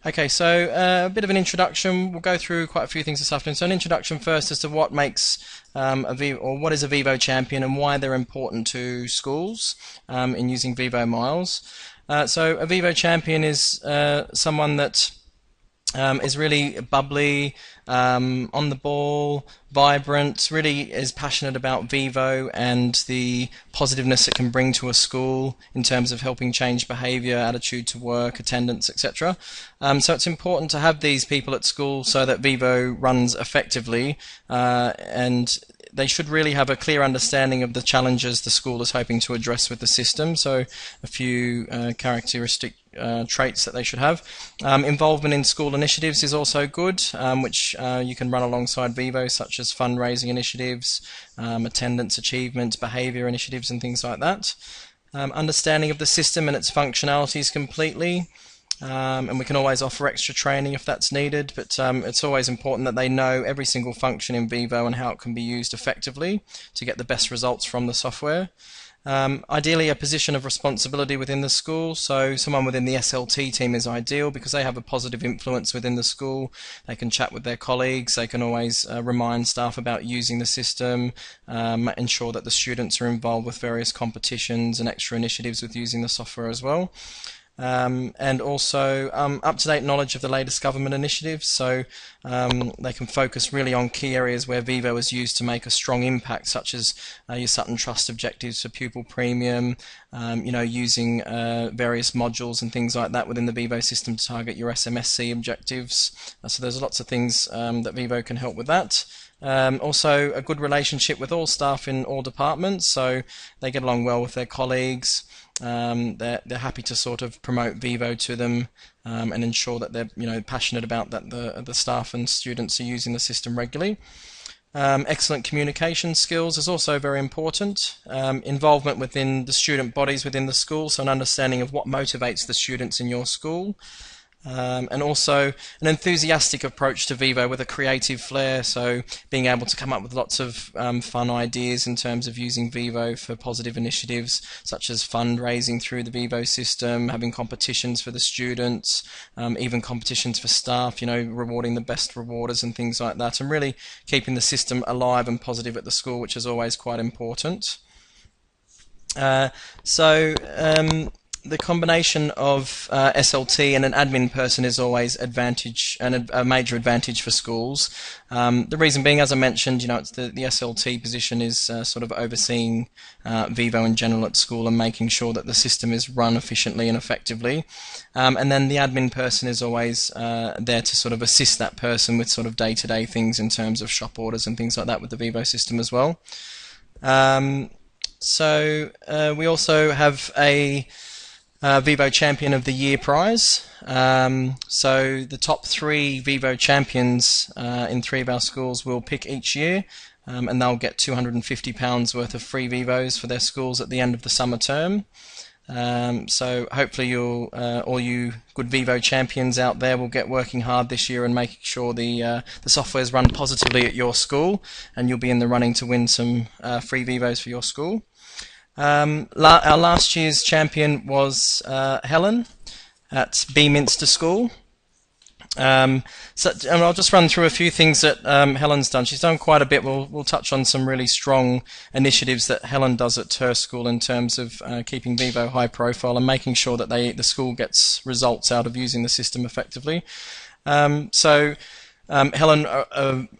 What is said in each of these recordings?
Okay, so a bit of an introduction. We'll go through quite a few things this afternoon. So an introduction first as to what makes what is a Vivo Champion and why they're important to schools in using VivoMiles. So a Vivo Champion is someone that is really bubbly, on the ball, vibrant, really is passionate about Vivo and the positiveness it can bring to a school in terms of helping change behaviour, attitude to work, attendance, etc. So it's important to have these people at school so that Vivo runs effectively, and they should really have a clear understanding of the challenges the school is hoping to address with the system. So a few characteristic traits that they should have. Involvement in school initiatives is also good, which you can run alongside Vivo, such as fundraising initiatives, attendance achievement, behaviour initiatives and things like that. Understanding of the system and its functionalities completely. And we can always offer extra training if that's needed, but it's always important that they know every single function in Vivo and how it can be used effectively to get the best results from the software. Ideally a position of responsibility within the school, so someone within the SLT team is ideal because they have a positive influence within the school. They can chat with their colleagues, they can always remind staff about using the system, ensure that the students are involved with various competitions and extra initiatives with using the software as well. And also up-to-date knowledge of the latest government initiatives, so they can focus really on key areas where Vivo is used to make a strong impact, such as your Sutton Trust objectives for pupil premium, using various modules and things like that within the Vivo system to target your SMSC objectives. So there's lots of things that Vivo can help with that. Also a good relationship with all staff in all departments, so they get along well with their colleagues. They're happy to sort of promote Vivo to them and ensure that they're passionate about that the staff and students are using the system regularly. Excellent communication skills is also very important. Involvement within the student bodies within the school, so an understanding of what motivates the students in your school. And also an enthusiastic approach to Vivo with a creative flair, so being able to come up with lots of fun ideas in terms of using Vivo for positive initiatives such as fundraising through the Vivo system, having competitions for the students, even competitions for staff, rewarding the best rewarders and things like that, and really keeping the system alive and positive at the school, which is always quite important. The combination of SLT and an admin person is always a major advantage for schools. The reason being, as I mentioned, it's the SLT position is sort of overseeing Vivo in general at school and making sure that the system is run efficiently and effectively. And then the admin person is always there to sort of assist that person with sort of day-to-day things in terms of shop orders and things like that with the Vivo system as well. We also have a Vivo Champion of the Year prize. So the top 3 Vivo Champions in 3 of our schools will pick each year, and they'll get £250 worth of free Vivos for their schools at the end of the summer term. So hopefully all you good Vivo Champions out there will get working hard this year and making sure the software is run positively at your school, and you'll be in the running to win some free Vivos for your school. Our last year's champion was Helen at Beaminster School. And I'll just run through a few things that Helen's done. She's done quite a bit. We'll touch on some really strong initiatives that Helen does at her school in terms of keeping Vivo high profile and making sure that the school gets results out of using the system effectively. Helen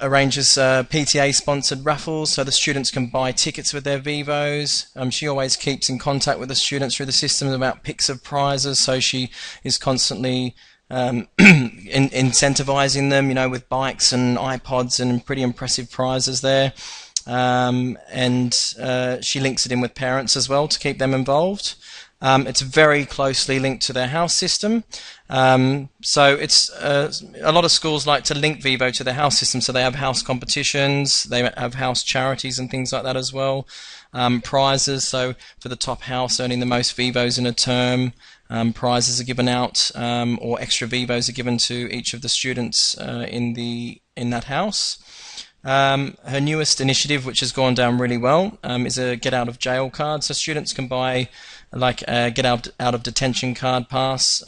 arranges PTA-sponsored raffles so the students can buy tickets with their Vivos. She always keeps in contact with the students through the system about pics of prizes, so she is constantly incentivizing them, with bikes and iPods and pretty impressive prizes there. She links it in with parents as well to keep them involved. It's very closely linked to their house system. So it's a lot of schools like to link Vivo to their house system, so they have house competitions, they have house charities and things like that as well. Prizes, so for the top house earning the most Vivos in a term, prizes are given out, or extra Vivos are given to each of the students in that house. Her newest initiative, which has gone down really well, is a get out of jail card, so students can buy like a get out of detention card pass,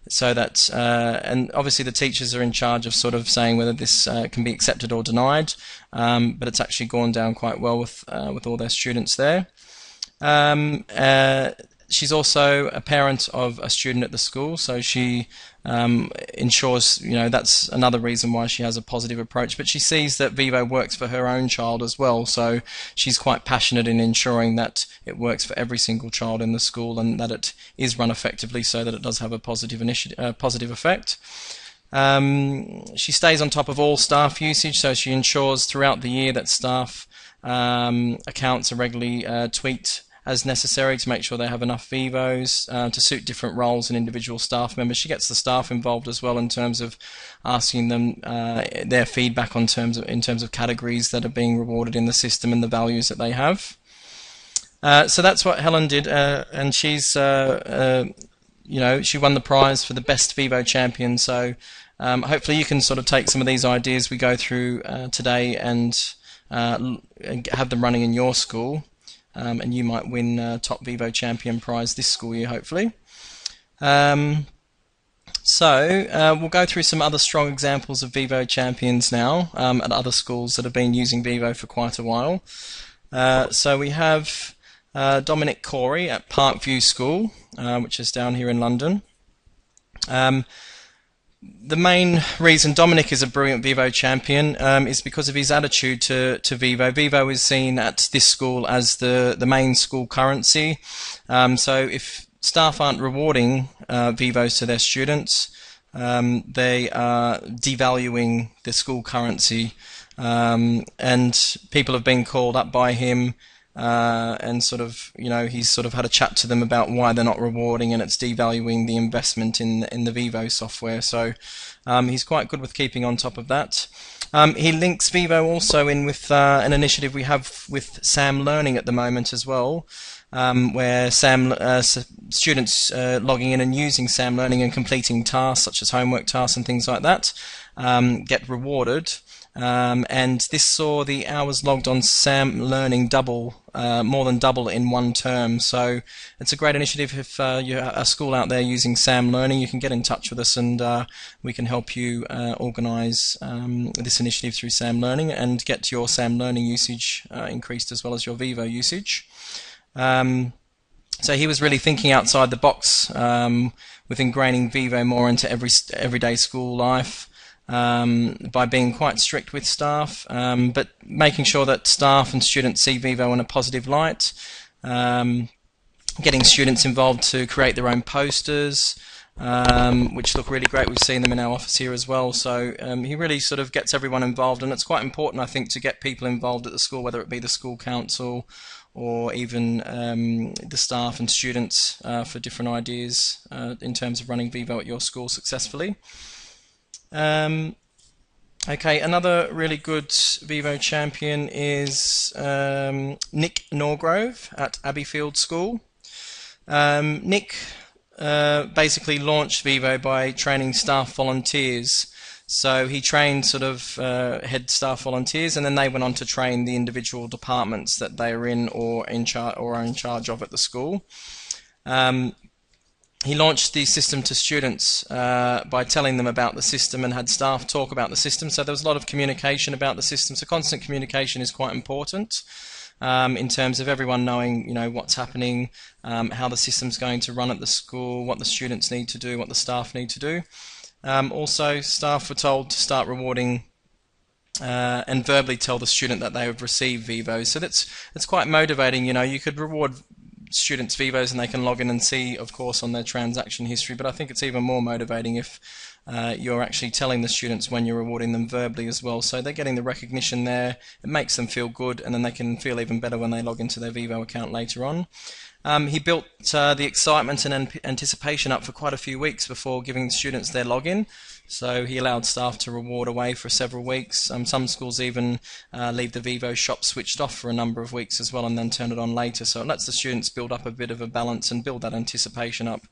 so that and obviously the teachers are in charge of sort of saying whether this can be accepted or denied, but it's actually gone down quite well with all their students there. She's also a parent of a student at the school, so she ensures, that's another reason why she has a positive approach. But she sees that Vivo works for her own child as well, so she's quite passionate in ensuring that it works for every single child in the school and that it is run effectively so that it does have a positive effect. She stays on top of all staff usage, so she ensures throughout the year that staff accounts are regularly tweaked as necessary to make sure they have enough Vivos to suit different roles and individual staff members. She gets the staff involved as well in terms of asking them their feedback in terms of categories that are being rewarded in the system and the values that they have. So that's what Helen did, and she's she won the prize for the best Vivo champion. So hopefully you can sort of take some of these ideas we go through today and have them running in your school. And you might win top Vivo Champion prize this school year, hopefully. So we'll go through some other strong examples of Vivo Champions now at other schools that have been using Vivo for quite a while. So we have Dominic Corey at Parkview School, which is down here in London. The main reason Dominic is a brilliant Vivo champion is because of his attitude to Vivo. Vivo is seen at this school as the main school currency. So if staff aren't rewarding Vivos to their students, they are devaluing the school currency. And people have been called up by him and sort of, he's sort of had a chat to them about why they're not rewarding, and it's devaluing the investment in the Vivo software. So he's quite good with keeping on top of that. He links Vivo also in with an initiative we have with Sam Learning at the moment as well, where students logging in and using Sam Learning and completing tasks such as homework tasks and things like that get rewarded. And this saw the hours logged on Sam Learning more than double in one term. So it's a great initiative. If you're a school out there using Sam Learning, you can get in touch with us and we can help you organise this initiative through Sam Learning and get your Sam Learning usage increased as well as your Vivo usage. So he was really thinking outside the box with ingraining Vivo more into everyday school life. By being quite strict with staff, but making sure that staff and students see Vivo in a positive light, getting students involved to create their own posters, which look really great. We've seen them in our office here as well. So he really sort of gets everyone involved, and it's quite important, I think, to get people involved at the school, whether it be the school council or even the staff and students for different ideas in terms of running Vivo at your school successfully. Okay, another really good Vivo champion is Nick Norgrove at Abbeyfield School. Nick basically launched Vivo by training staff volunteers. So he trained sort of head staff volunteers, and then they went on to train the individual departments that they are in or are in charge of at the school. He launched the system to students by telling them about the system and had staff talk about the system. So there was a lot of communication about the system. So constant communication is quite important in terms of everyone knowing, what's happening, how the system's going to run at the school, what the students need to do, what the staff need to do. Also, staff were told to start rewarding and verbally tell the student that they have received Vivos. So that's quite motivating. You could reward students Vivos and they can log in and see, of course, on their transaction history, but I think it's even more motivating if you're actually telling the students when you're rewarding them verbally as well. So they're getting the recognition there, it makes them feel good, and then they can feel even better when they log into their Vivo account later on. He built the excitement and anticipation up for quite a few weeks before giving students their login. So he allowed staff to reward away for several weeks. Some schools even leave the Vivo shop switched off for a number of weeks as well and then turn it on later. So it lets the students build up a bit of a balance and build that anticipation up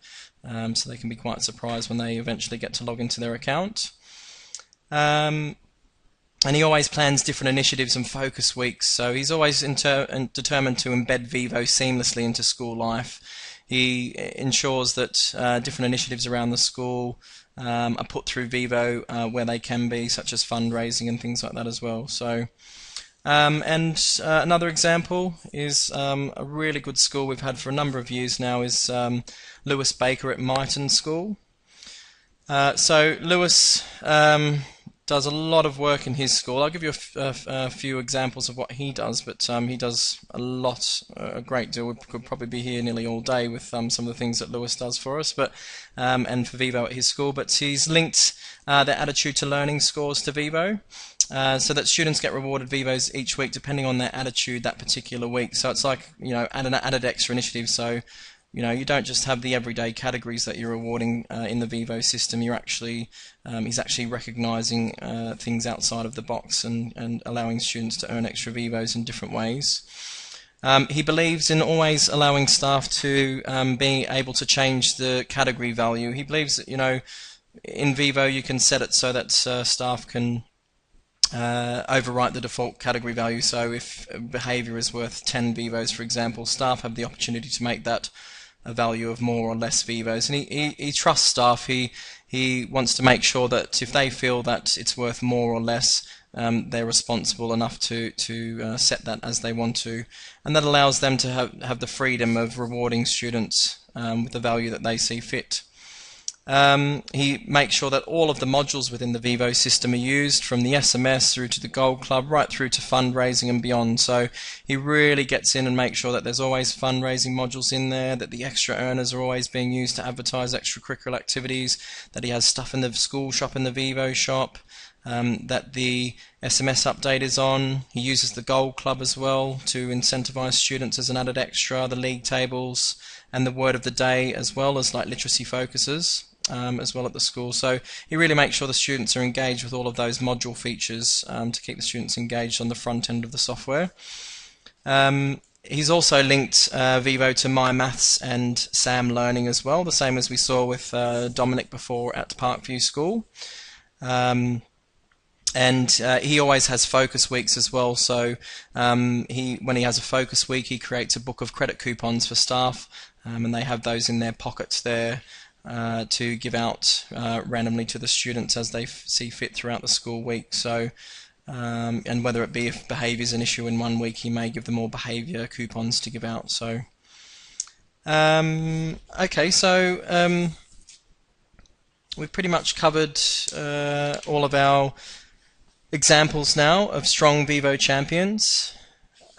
so they can be quite surprised when they eventually get to log into their account. And he always plans different initiatives and focus weeks. So he's always determined to embed Vivo seamlessly into school life. he ensures that different initiatives around the school are put through Vivo where they can be, such as fundraising and things like that as well. So. Another example is a really good school we've had for a number of years now is Lewis Baker at Myton School. So Lewis does a lot of work in his school. I'll give you a few examples of what he does, but he does a great deal. We could probably be here nearly all day with some of the things that Lewis does for us, but and for Vivo at his school. But he's linked their attitude to learning scores to Vivo. So that students get rewarded Vivos each week depending on their attitude that particular week. So it's like, an added extra initiative. So, you don't just have the everyday categories that you're rewarding in the Vivo system. You're actually, he's actually recognising things outside of the box and allowing students to earn extra Vivos in different ways. He believes in always allowing staff to be able to change the category value. He believes that, in Vivo you can set it so that staff can overwrite the default category value. So if behaviour is worth 10 Vivos, for example, staff have the opportunity to make that a value of more or less Vivos. And he trusts staff. He wants to make sure that if they feel that it's worth more or less, they're responsible enough to set that as they want to. And that allows them to have the freedom of rewarding students with the value that they see fit. He makes sure that all of the modules within the Vivo system are used, from the SMS through to the Gold Club, right through to fundraising and beyond. So he really gets in and makes sure that there's always fundraising modules in there, that the extra earners are always being used to advertise extracurricular activities, that he has stuff in the school shop, in the Vivo shop, that the SMS update is on. He uses the Gold Club as well to incentivise students as an added extra, the league tables, and the word of the day, as well as like literacy focuses. As well at the school. So he really makes sure the students are engaged with all of those module features to keep the students engaged on the front end of the software. He's also linked Vivo to My Maths and Sam Learning as well, the same as we saw with Dominic before at Parkview School. And he always has focus weeks as well. So when he has a focus week, he creates a book of credit coupons for staff, and they have those in their pockets there to give out randomly to the students as they see fit throughout the school week. So, and whether it be if behaviour is an issue in one week, he may give them more behaviour coupons to give out. So, okay, so we've pretty much covered all of our examples now of strong Vivo champions.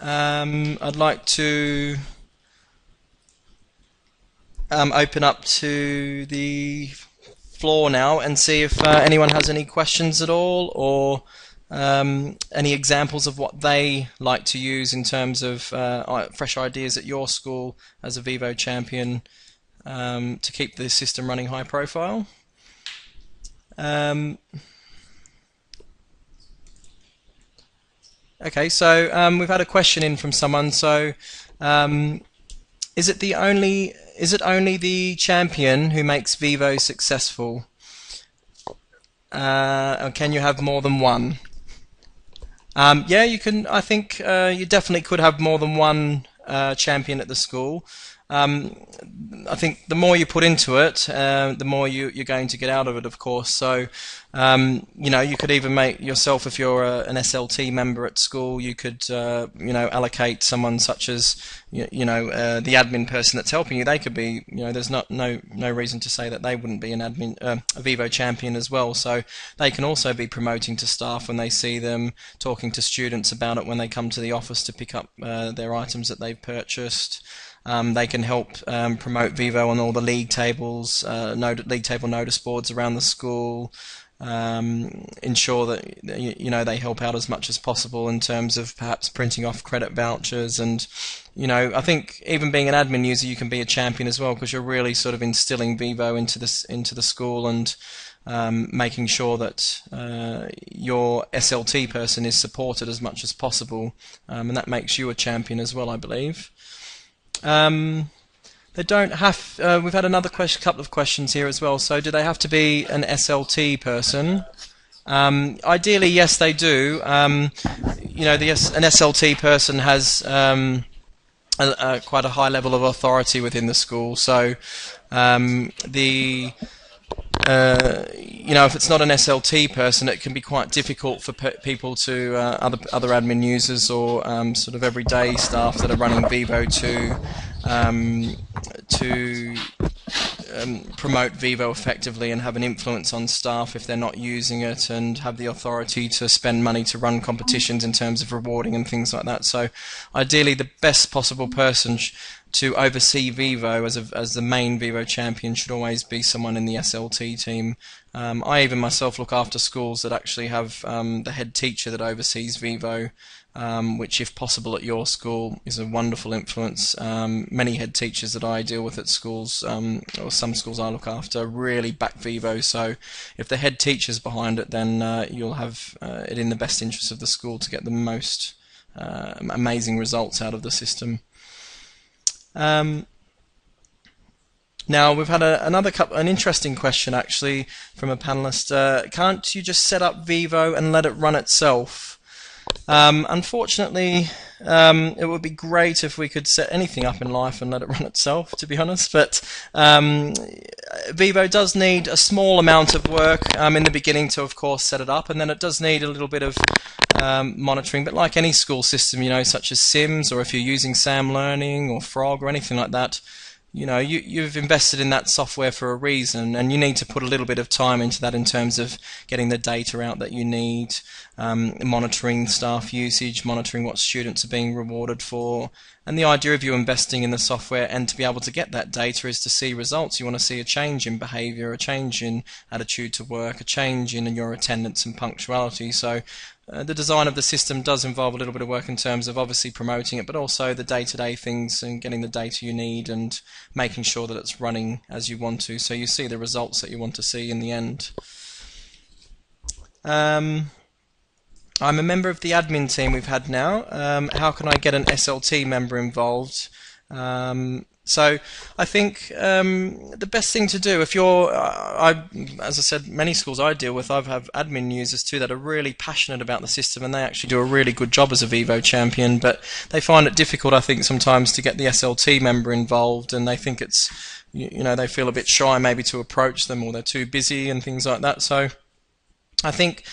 I'd like to open up to the floor now and see if anyone has any questions at all, or any examples of what they like to use in terms of fresh ideas at your school as a Vivo champion to keep the system running high profile. Okay, so we've had a question in from someone. So is it only the champion who makes Vivo successful? Or can you have more than one? Yeah, you can. I think you definitely could have more than one champion at the school. I think the more you put into it, the more you're going to get out of it, of course. So, you could even make yourself, if you're an SLT member at school, you could, allocate someone such as, the admin person that's helping you. They could be, there's no reason to say that they wouldn't be an admin, a Vivo champion as well. So they can also be promoting to staff when they see them, talking to students about it when they come to the office to pick up their items that they've purchased. They can help promote Vivo on all the league tables, league table notice boards around the school, ensure that they help out as much as possible in terms of perhaps printing off credit vouchers. And I think even being an admin user, you can be a champion as well, because you're really sort of instilling Vivo into the school and making sure that your SLT person is supported as much as possible, and that makes you a champion as well, I believe. They don't have. We've had another couple of questions here as well. So, do they have to be an SLT person? Ideally, yes, they do. An SLT person has quite a high level of authority within the school. So the if it's not an SLT person, it can be quite difficult for people to other admin users or sort of everyday staff that are running Vivo to promote Vivo effectively and have an influence on staff if they're not using it, and have the authority to spend money to run competitions in terms of rewarding and things like that. So ideally the best possible person to oversee Vivo as the main Vivo champion should always be someone in the SLT team. I even myself look after schools that actually have the head teacher that oversees Vivo, which if possible at your school is a wonderful influence. Many head teachers that I deal with at schools, or some schools I look after, really back Vivo, so if the head teacher's behind it, then you'll have it in the best interest of the school to get the most amazing results out of the system. Now we've had an interesting question actually from a panelist. Can't you just set up Vivo and let it run itself? Unfortunately, it would be great if we could set anything up in life and let it run itself, to be honest, but Vivo does need a small amount of work in the beginning to, of course, set it up, and then it does need a little bit of monitoring, but like any school system, such as Sims, or if you're using Sam Learning or Frog or anything like that, you've invested in that software for a reason, and you need to put a little bit of time into that in terms of getting the data out that you need, monitoring staff usage, monitoring what students are being rewarded for. And the idea of you investing in the software and to be able to get that data is to see results. You want to see a change in behavior, a change in attitude to work, a change in your attendance and punctuality. So the design of the system does involve a little bit of work in terms of obviously promoting it, but also the day-to-day things and getting the data you need and making sure that it's running as you want to, so you see the results that you want to see in the end. I'm a member of the admin team we've had now. How can I get an SLT member involved? So I think the best thing to do, if you're, as I said, many schools I deal with, I have admin users too that are really passionate about the system, and they actually do a really good job as a Vivo champion, but they find it difficult, I think, sometimes to get the SLT member involved, and they think it's, they feel a bit shy maybe to approach them, or they're too busy and things like that. So I think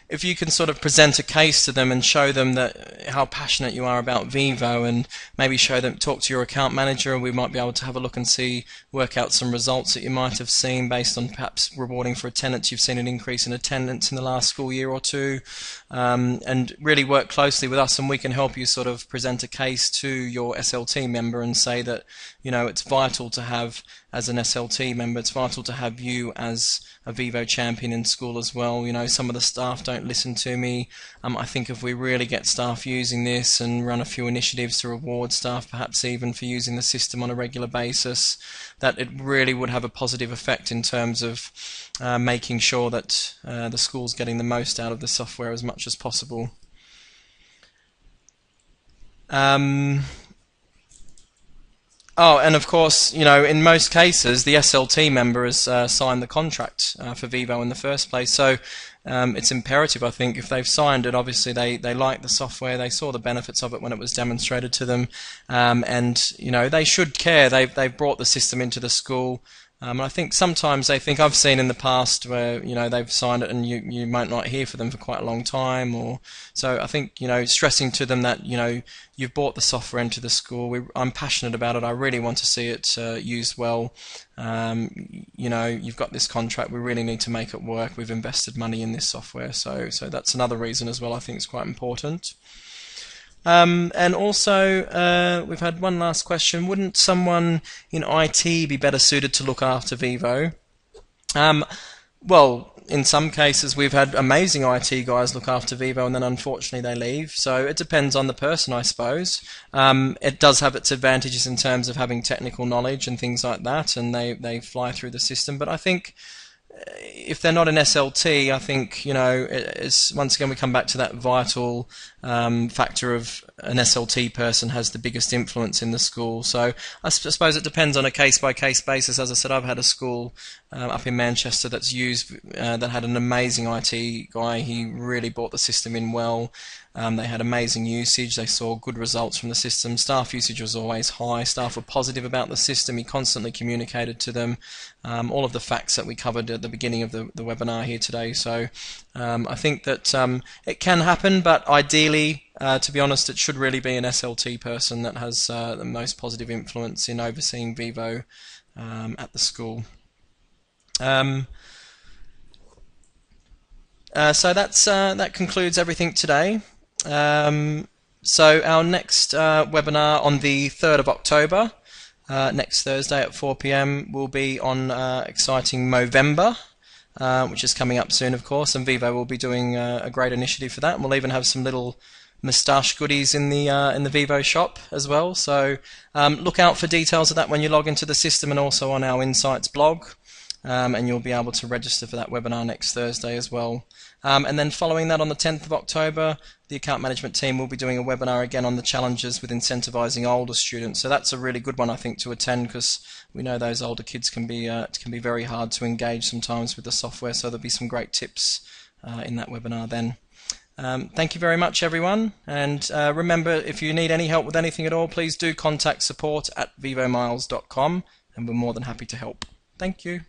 if you can sort of present a case to them and show them that how passionate you are about Vivo, and maybe talk to your account manager, and we might be able to have a look and work out some results that you might have seen based on perhaps rewarding for attendance. You've seen an increase in attendance in the last school year or two, and really work closely with us, and we can help you sort of present a case to your SLT member and say that, it's vital to have, as an SLT member, it's vital to have you as a Vivo champion in school as well. Some of the staff don't listen to me. I think if we really get staff using this and run a few initiatives to reward staff, perhaps even for using the system on a regular basis, that it really would have a positive effect in terms of making sure that the school's getting the most out of the software as much as possible. Oh, and of course, in most cases, the SLT member has signed the contract for Vivo in the first place. So it's imperative, I think, if they've signed it, obviously they like the software, they saw the benefits of it when it was demonstrated to them, and they should care. They've brought the system into the school. And I think sometimes they think, I've seen in the past where they've signed it and you might not hear from them for quite a long time, or so I think stressing to them that you've brought the software into the school. I'm passionate about it. I really want to see it used well. You've got this contract. We really need to make it work. We've invested money in this software, so that's another reason as well. I think it's quite important. And also, we've had one last question. Wouldn't someone in IT be better suited to look after Vivo? Well, in some cases, we've had amazing IT guys look after Vivo, and then unfortunately they leave. So it depends on the person, I suppose. It does have its advantages in terms of having technical knowledge and things like that, and they fly through the system. But I think if they're not an SLT, I think it's, once again we come back to that vital factor of an SLT person has the biggest influence in the school. So I suppose it depends on a case-by-case basis. As I said, I've had a school up in Manchester that had an amazing IT guy. He really brought the system in well. They had amazing usage. They saw good results from the system. Staff usage was always high. Staff were positive about the system. He constantly communicated to them all of the facts that we covered at the beginning of the webinar here today. So I think that it can happen, but ideally, to be honest, it should really be an SLT person that has the most positive influence in overseeing Vivo at the school. So that concludes everything today. So our next webinar on the 3rd of October, next Thursday at 4 p.m, will be on exciting Movember, which is coming up soon, of course, and Vivo will be doing a great initiative for that. And we'll even have some little moustache goodies in the Vivo shop as well. So look out for details of that when you log into the system, and also on our Insights blog. And you'll be able to register for that webinar next Thursday as well. And then following that, on the 10th of October, the account management team will be doing a webinar again on the challenges with incentivising older students. So that's a really good one, I think, to attend, because we know those older kids can be very hard to engage sometimes with the software. So there'll be some great tips in that webinar then. Thank you very much, everyone. And remember, if you need any help with anything at all, please do contact support@vivomiles.com, and we're more than happy to help. Thank you.